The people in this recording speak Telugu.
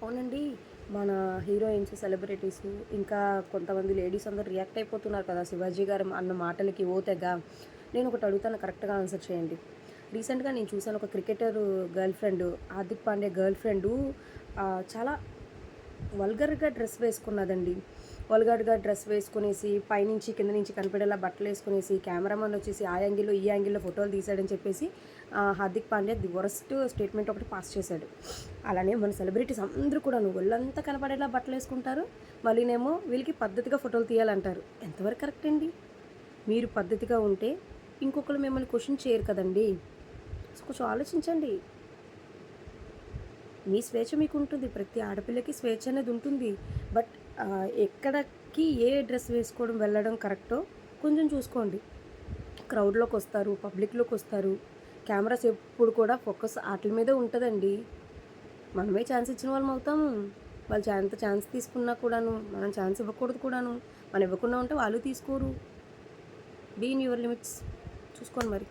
అవునండి. మన హీరోయిన్స్, సెలబ్రిటీస్ ఇంకా కొంతమంది లేడీస్ అందరూ రియాక్ట్ అయిపోతున్నారు కదా! 'శివాజీ' గారు అన్న మాటలకి ఓ తెగ. నేనొకటి అడుగుతాను కరెక్ట్‌గా ఆన్సర్ చేయండి. రీసెంట్‌గా నేను చూసాను ఒక cricketer girl friend, Hardik Pandya girl friend చాలా వల్గర్‌గా డ్రెస్ వేసుకున్నదండి. వల్గర్‌గా డ్రెస్ వేసుకొనేసి, పైనుంచి కింద నుంచి కనిపడేలా బట్టలేసుకొనేసి, కెమెరామన్ వచ్చేసి ఆ యాంగిల్‌లో, ఈ యాంగిల్‌లో ఫోటోలు తీశాడని చెప్పేసి Hardik Pandya the worst statement ఒకటి పాస్ చేశాడు. అలానే మన సెలబ్రిటీస్ అందరూ కూడాను ఒళ్ళంతా కనపడేలా బట్టలేసుకుంటారు. మళ్ళీనేమో వీళ్ళకి పద్ధతిగా ఫోటోలు తీయాలంటారు. ఎంతవరకు కరెక్ట్ అండి? మీరు పద్ధతిగా ఉంటే ఇంకొకళ్ళు మిమ్మల్ని క్వెషన్ చేయరు కదండీ! సో, కొంచెం ఆలోచించండి. మీ స్వేచ్ఛ మీకుంటుంది. ప్రతి ఆడపిల్లకి స్వేచ్ఛ అనేది ఉంటుంది. బట్ ఎక్కడికి ఏ డ్రెస్ వేసుకోవడం వెళ్ళడం కరెక్టో కొంచెం చూసుకోండి. క్రౌడ్‌లోకొస్తారు, పబ్లిక్‌లోకొస్తారు. కెమెరాస్ ఎప్పుడు కూడా ఫోకస్ ఆటిల మీదే ఉంటదండి. మనమే ఛాన్స్ ఇచ్చిన వాళ్ళం అవుతాము. వాళ్ళు ఎంత ఛాన్స్ తీసుకున్నా కూడాను, మనం ఛాన్స్ ఇవ్వకూడదు కూడాను. మనం ఇవ్వకుండా ఉంటే వాళ్ళు తీసుకోరు. Be in your limits. చూసుకోండి మరి.